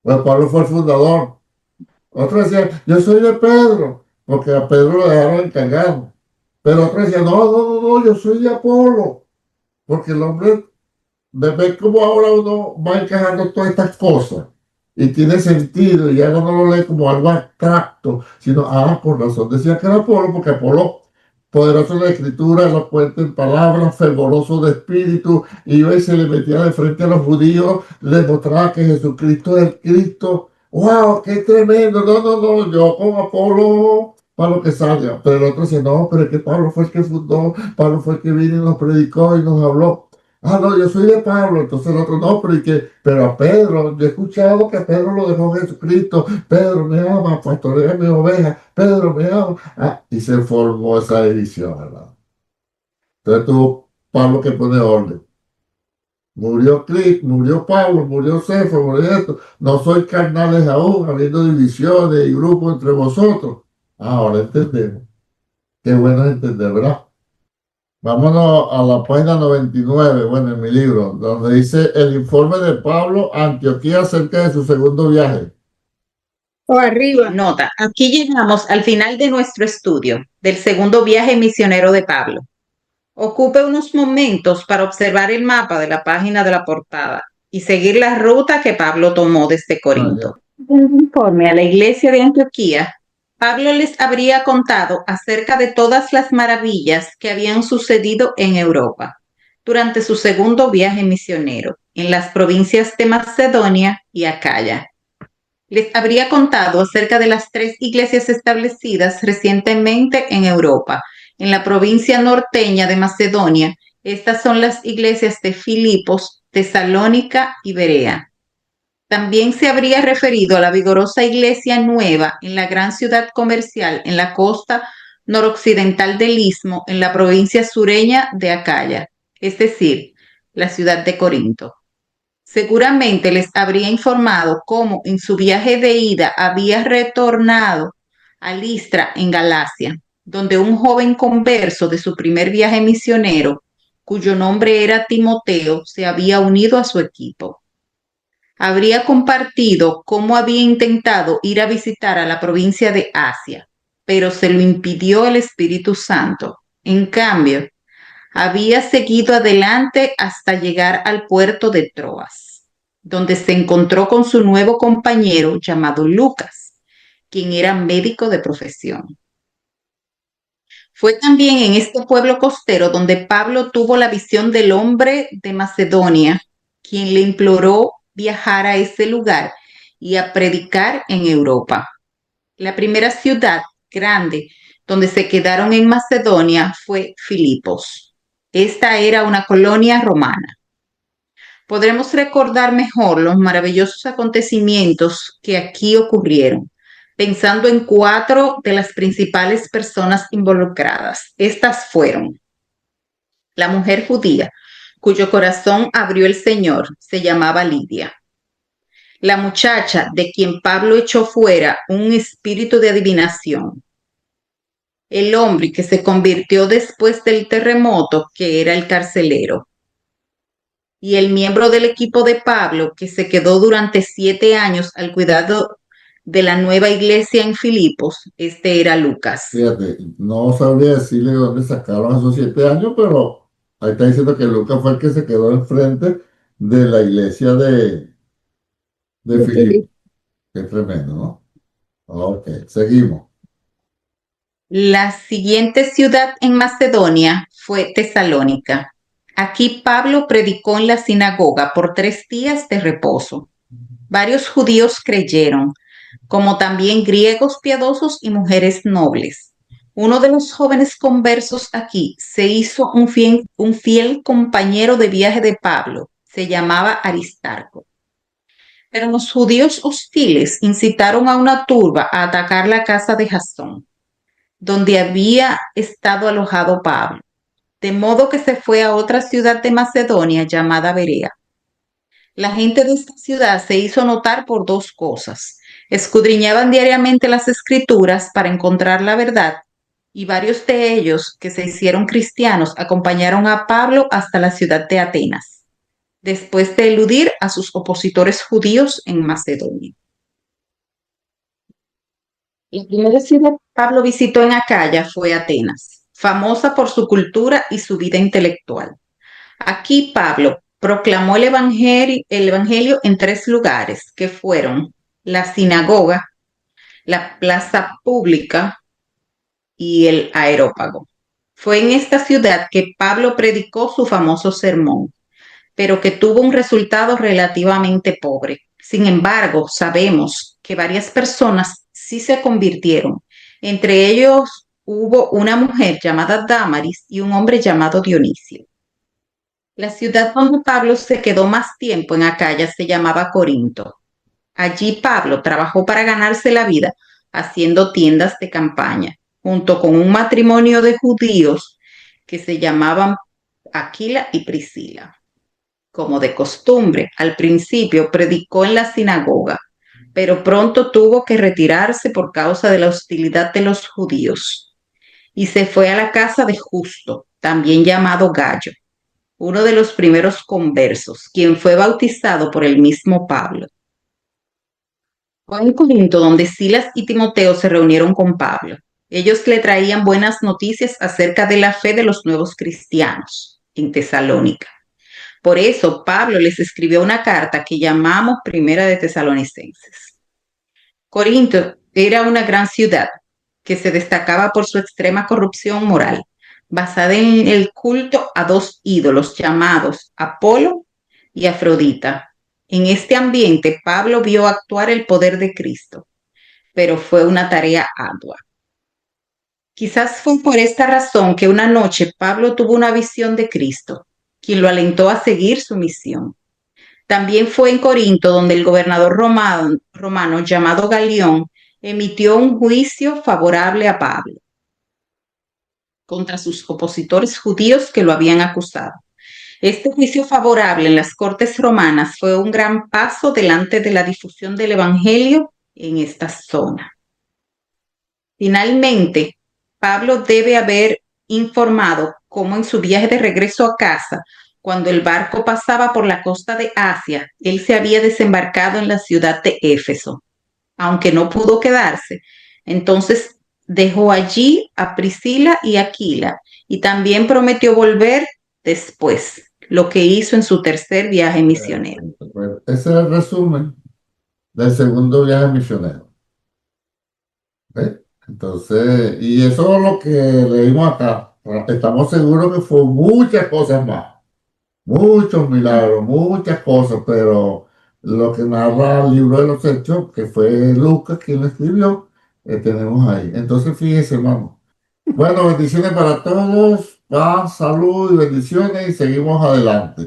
Pues Pablo fue el fundador. Otro decía, yo soy de Pedro, porque a Pedro lo dejaron encargado. Pero otro decía, no, yo soy de Apolo, porque el hombre, ve cómo ahora uno va encajando todas estas cosas y tiene sentido, y ya no lo lee como algo abstracto, sino, por razón decía que era Apolo, porque Apolo, poderoso en la escritura, elocuente en palabras, fervoroso de espíritu, y hoy se le metía de frente a los judíos, les mostraba que Jesucristo es el Cristo. ¡Wow! ¡Qué tremendo! No, yo con Apolo para lo que salga. Pero el otro dice, no, pero es que Pablo fue el que fundó, Pablo fue el que vino y nos predicó y nos habló. No, yo soy de Pablo. Entonces el otro, no, pero a Pedro, yo he escuchado que a Pedro lo dejó Jesucristo. Pedro me ama, pastorea mi oveja, Pedro me ama. Y se formó esa división, ¿verdad? Entonces tuvo Pablo que pone orden. Murió Cristo, murió Pablo, murió Cefo, murió esto. No soy carnales aún, habiendo divisiones y grupos entre vosotros. Ahora entendemos. Qué bueno es entender, ¿verdad? Vámonos a la página 99, bueno, en mi libro, donde dice el informe de Pablo a Antioquía acerca de su segundo viaje. O arriba. Nota, aquí llegamos al final de nuestro estudio del segundo viaje misionero de Pablo. Ocupe unos momentos para observar el mapa de la página de la portada y seguir la ruta que Pablo tomó desde Corinto. En el informe a la iglesia de Antioquía, Pablo les habría contado acerca de todas las maravillas que habían sucedido en Europa durante su segundo viaje misionero en las provincias de Macedonia y Acaya. Les habría contado acerca de las 3 iglesias establecidas recientemente en Europa, en la provincia norteña de Macedonia. Estas son las iglesias de Filipos, Tesalónica y Berea. También se habría referido a la vigorosa iglesia nueva en la gran ciudad comercial en la costa noroccidental del Istmo, en la provincia sureña de Acaya, es decir, la ciudad de Corinto. Seguramente les habría informado cómo en su viaje de ida había retornado a Listra en Galacia, donde un joven converso de su primer viaje misionero, cuyo nombre era Timoteo, se había unido a su equipo. Habría compartido cómo había intentado ir a visitar a la provincia de Asia, pero se lo impidió el Espíritu Santo. En cambio, había seguido adelante hasta llegar al puerto de Troas, donde se encontró con su nuevo compañero llamado Lucas, quien era médico de profesión. Fue también en este pueblo costero donde Pablo tuvo la visión del hombre de Macedonia, quien le imploró viajar a ese lugar y a predicar en Europa. La primera ciudad grande donde se quedaron en Macedonia fue Filipos. Esta era una colonia romana. Podremos recordar mejor los maravillosos acontecimientos que aquí ocurrieron, pensando en 4 de las principales personas involucradas. Estas fueron la mujer judía, cuyo corazón abrió el Señor, se llamaba Lidia. La muchacha de quien Pablo echó fuera un espíritu de adivinación. El hombre que se convirtió después del terremoto, que era el carcelero. Y el miembro del equipo de Pablo, que se quedó durante 7 años al cuidado de la nueva iglesia en Filipos, este era Lucas. Fíjate, no sabría decirle de dónde sacaron esos 7 años, pero ahí está diciendo que Lucas fue el que se quedó enfrente de la iglesia de Filipo. Filipo. Qué tremendo, ¿no? Ok, seguimos. La siguiente ciudad en Macedonia fue Tesalónica. Aquí Pablo predicó en la sinagoga por 3 días de reposo. Varios judíos creyeron, como también griegos piadosos y mujeres nobles. Uno de los jóvenes conversos aquí se hizo un fiel compañero de viaje de Pablo. Se llamaba Aristarco. Pero los judíos hostiles incitaron a una turba a atacar la casa de Jasón, donde había estado alojado Pablo, de modo que se fue a otra ciudad de Macedonia llamada Berea. La gente de esta ciudad se hizo notar por 2 cosas. Escudriñaban diariamente las escrituras para encontrar la verdad, y varios de ellos que se hicieron cristianos acompañaron a Pablo hasta la ciudad de Atenas, después de eludir a sus opositores judíos en Macedonia. La primera ciudad que Pablo visitó en Acaya fue Atenas, famosa por su cultura y su vida intelectual. Aquí Pablo proclamó el evangelio en 3 lugares, que fueron la sinagoga, la plaza pública y el Areópago. Fue en esta ciudad que Pablo predicó su famoso sermón, pero que tuvo un resultado relativamente pobre. Sin embargo, sabemos que varias personas sí se convirtieron. Entre ellos hubo una mujer llamada Dámaris y un hombre llamado Dionisio. La ciudad donde Pablo se quedó más tiempo en Acaya se llamaba Corinto. Allí Pablo trabajó para ganarse la vida haciendo tiendas de campaña, junto con un matrimonio de judíos que se llamaban Aquila y Priscila. Como de costumbre, al principio predicó en la sinagoga, pero pronto tuvo que retirarse por causa de la hostilidad de los judíos. Y se fue a la casa de Justo, también llamado Gallo, uno de los primeros conversos, quien fue bautizado por el mismo Pablo. Fue en Corinto donde Silas y Timoteo se reunieron con Pablo. Ellos le traían buenas noticias acerca de la fe de los nuevos cristianos en Tesalónica. Por eso Pablo les escribió una carta que llamamos Primera de Tesalonicenses. Corinto era una gran ciudad que se destacaba por su extrema corrupción moral, basada en el culto a 2 ídolos llamados Apolo y Afrodita. En este ambiente Pablo vio actuar el poder de Cristo, pero fue una tarea ardua. Quizás fue por esta razón que una noche Pablo tuvo una visión de Cristo, quien lo alentó a seguir su misión. También fue en Corinto donde el gobernador romano llamado Galión emitió un juicio favorable a Pablo contra sus opositores judíos que lo habían acusado. Este juicio favorable en las cortes romanas fue un gran paso delante de la difusión del evangelio en esta zona. Finalmente, Pablo debe haber informado cómo en su viaje de regreso a casa, cuando el barco pasaba por la costa de Asia, él se había desembarcado en la ciudad de Éfeso. Aunque no pudo quedarse, entonces dejó allí a Priscila y Aquila y también prometió volver después, lo que hizo en su tercer viaje misionero. Pues ese es el resumen del segundo viaje misionero. ¿Ve? Entonces, y eso es lo que leímos acá. Estamos seguros que fue muchas cosas más, muchos milagros, muchas cosas, pero lo que narra el libro de los Hechos, que fue Lucas quien lo escribió, tenemos ahí. Entonces, fíjense, hermano. Bueno, bendiciones para todos, paz, salud y bendiciones, y seguimos adelante.